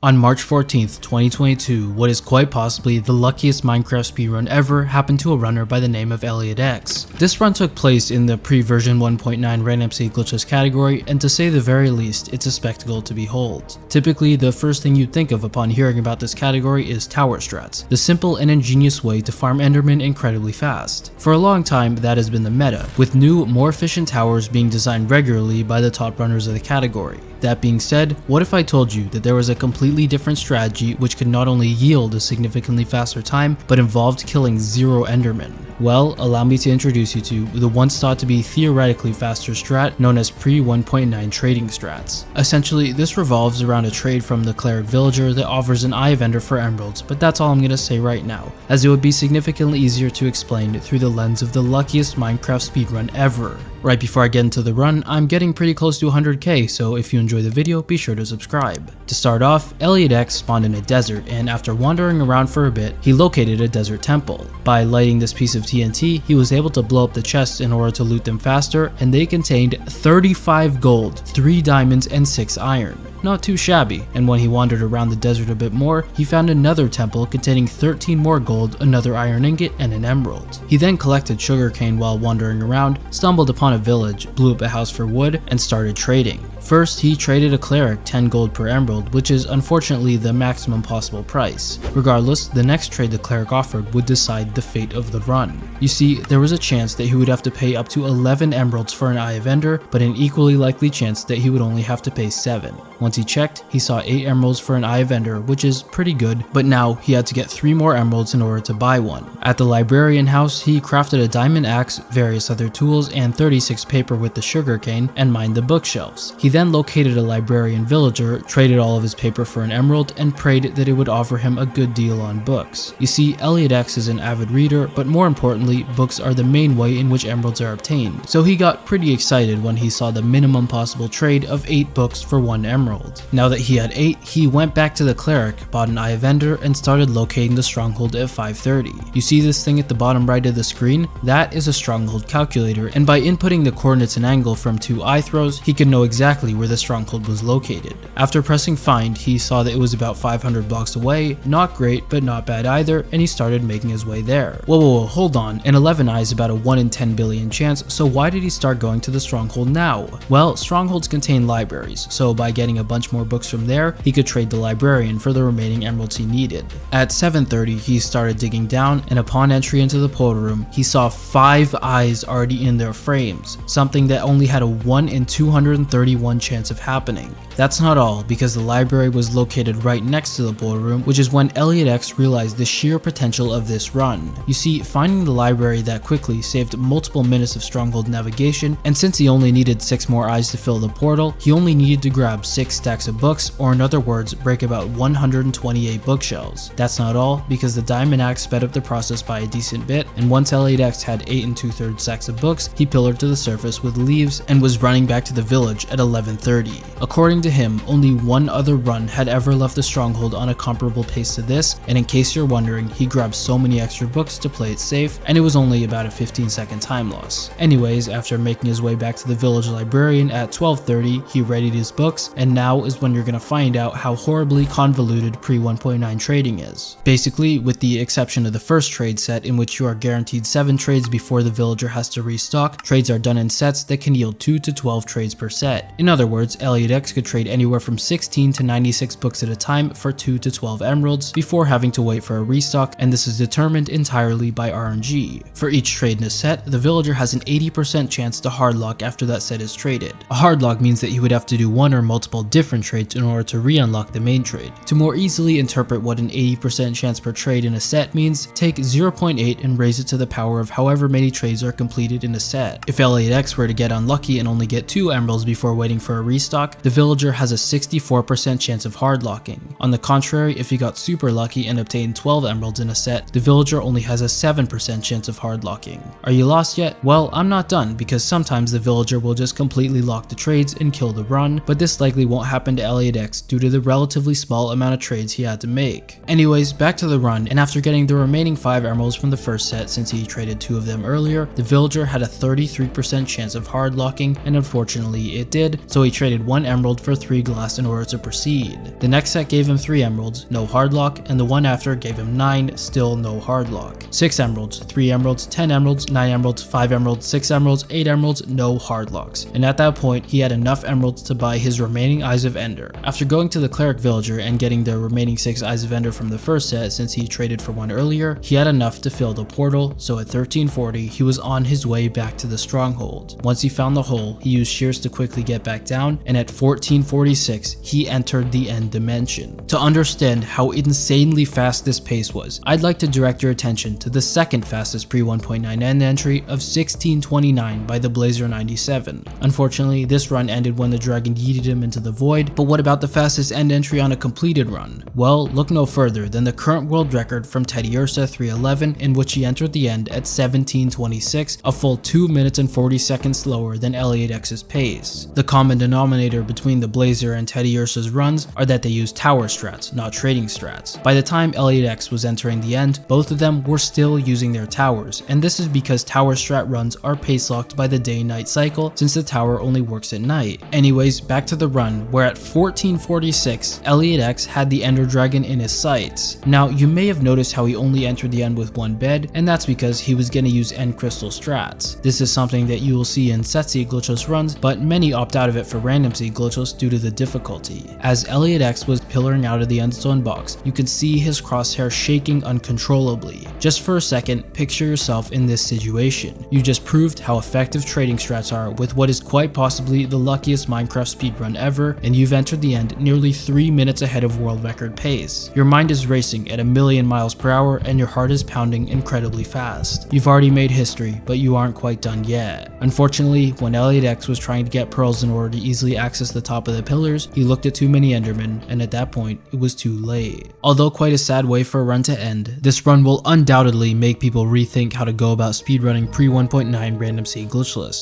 On March 14th, 2022, what is quite possibly the luckiest Minecraft speedrun ever happened to a runner by the name of Eliotex. This run took place in the pre-version 1.9 random seed glitches category, and to say the very least, it's a spectacle to behold. Typically, the first thing you'd think of upon hearing about this category is tower strats, the simple and ingenious way to farm endermen incredibly fast. For a long time, that has been the meta, with new, more efficient towers being designed regularly by the top runners of the category. That being said, what if I told you that there was a completely different strategy which could not only yield a significantly faster time, but involved killing 0 endermen? Well, allow me to introduce you to the once thought to be theoretically faster strat known as pre-1.9 trading strats. Essentially, this revolves around a trade from the cleric villager that offers an eye of ender for emeralds, but that's all I'm gonna say right now, as it would be significantly easier to explain through the lens of the luckiest Minecraft speedrun ever. Right before I get into the run, I'm getting pretty close to 100k, so if you enjoy the video, be sure to subscribe. To start off, Eliotex spawned in a desert, and after wandering around for a bit, he located a desert temple. By lighting this piece of TNT, he was able to blow up the chests in order to loot them faster, and they contained 35 gold, 3 diamonds, and 6 iron. Not too shabby, and when he wandered around the desert a bit more, he found another temple containing 13 more gold, another iron ingot, and an emerald. He then collected sugarcane while wandering around, stumbled upon a village, blew up a house for wood, and started trading. First, he traded a cleric 10 gold per emerald, which is unfortunately the maximum possible price. Regardless, the next trade the cleric offered would decide the fate of the run. You see, there was a chance that he would have to pay up to 11 emeralds for an eye of ender, but an equally likely chance that he would only have to pay 7. Once he checked, he saw 8 emeralds for an eye of ender, which is pretty good, but now he had to get 3 more emeralds in order to buy one. At the librarian house, he crafted a diamond axe, various other tools, and 36 paper with the sugarcane, and mined the bookshelves. He then located a librarian villager, traded all of his paper for an emerald, and prayed that it would offer him a good deal on books. You see, Eliotex is an avid reader, but more importantly, books are the main way in which emeralds are obtained, so he got pretty excited when he saw the minimum possible trade of 8 books for 1 emerald. Now that he had 8, he went back to the cleric, bought an eye of ender, and started locating the stronghold at 530. You see this thing at the bottom right of the screen? That is a stronghold calculator, and by inputting the coordinates and angle from 2 eye throws, he could know exactly where the stronghold was located. After pressing find, he saw that it was about 500 blocks away, not great, but not bad either, and he started making his way there. Whoa, hold on, an 11 eye is about a 1 in 10 billion chance, so why did he start going to the stronghold now? Well, strongholds contain libraries, so by getting a bunch more books from there, he could trade the librarian for the remaining emeralds he needed. At 730, he started digging down, and upon entry into the portal room, he saw 5 eyes already in their frames, something that only had a 1 in 231 chance of happening. That's not all, because the library was located right next to the portal room, which is when Eliotex realized the sheer potential of this run. You see, finding the library that quickly saved multiple minutes of stronghold navigation, and since he only needed 6 more eyes to fill the portal, he only needed to grab 6 stacks of books, or in other words, break about 128 bookshelves. That's not all, because the diamond axe sped up the process by a decent bit, and once Eliotex had 8 2/3 stacks of books, he pillared to the surface with leaves and was running back to the village at 1130. According to him, only one other run had ever left the stronghold on a comparable pace to this, and in case you're wondering, he grabbed so many extra books to play it safe, and it was only about a 15-second time loss. Anyways, after making his way back to the village librarian at 1230, he readied his books, and now is when you're gonna find out how horribly convoluted pre-1.9 trading is. Basically, with the exception of the first trade set in which you are guaranteed 7 trades before the villager has to restock, trades are done in sets that can yield 2 to 12 trades per set. In other words, Eliotex could trade anywhere from 16 to 96 books at a time for 2 to 12 emeralds before having to wait for a restock, and this is determined entirely by RNG. For each trade in a set, the villager has an 80% chance to hardlock after that set is traded. A hardlock means that he would have to do one or multiple different trades in order to re-unlock the main trade. To more easily interpret what an 80% chance per trade in a set means, take 0.8 and raise it to the power of however many trades are completed in a set. If Eliotex were to get unlucky and only get 2 emeralds before waiting for a restock, the villager has a 64% chance of hardlocking. On the contrary, if he got super lucky and obtained 12 emeralds in a set, the villager only has a 7% chance of hardlocking. Are you lost yet? Well, I'm not done, because sometimes the villager will just completely lock the trades and kill the run, but this likely won't happen to Eliotex due to the relatively small amount of trades he had to make. Anyways, back to the run, and after getting the remaining 5 emeralds from the first set since he traded 2 of them earlier, the villager had a 33% chance of hard locking, and unfortunately it did, so he traded 1 emerald for 3 glass in order to proceed. The next set gave him 3 emeralds, no hard lock, and the one after gave him 9, still no hard lock. 6 emeralds, 3 emeralds, 10 emeralds, 9 emeralds, 5 emeralds, 6 emeralds, 8 emeralds, no hard locks. And at that point, he had enough emeralds to buy his remaining Eyes of Ender. After going to the cleric villager and getting the remaining 6 Eyes of Ender from the first set since he traded for 1 earlier, he had enough to fill the portal, so at 1340 he was on his way back to the stronghold. Once he found the hole, he used shears to quickly get back down, and at 1446 he entered the end dimension. To understand how insanely fast this pace was, I'd like to direct your attention to the second fastest pre 1.9 end entry of 1629 by the Blazer 97. Unfortunately, this run ended when the dragon yeeted him into the void, but what about the fastest end entry on a completed run? Well, look no further than the current world record from Teddy Ursa 311, in which he entered the end at 1726, a full 2 minutes and 40 seconds slower than Eliotex's pace. The common denominator between the Blazer and Teddy Ursa's runs are that they use tower strats, not trading strats. By the time Eliotex was entering the end, both of them were still using their towers, and this is because tower strat runs are pace locked by the day-night cycle since the tower only works at night. Anyways, back to the run, where at 1446, Eliotex had the Ender Dragon in his sights. Now, you may have noticed how he only entered the end with 1 bed, and that's because he was going to use End Crystal strats. This is something that you will see in set seed glitchless runs, but many opt out of it for random seed glitchless due to the difficulty. As Eliotex was pillaring out of the endstone box, you could see his crosshair shaking uncontrollably. Just for a second, picture yourself in this situation. You just proved how effective trading strats are with what is quite possibly the luckiest Minecraft speedrun ever, and you've entered the end nearly 3 minutes ahead of world record pace. Your mind is racing at 1,000,000 miles per hour and your heart is pounding incredibly fast. You've already made history, but you aren't quite done yet. Unfortunately, when Eliotex was trying to get pearls in order to easily access the top of the pillars, he looked at too many Endermen, and at that point, it was too late. Although quite a sad way for a run to end, this run will undoubtedly make people rethink how to go about speedrunning pre 1.9 random seed glitchless.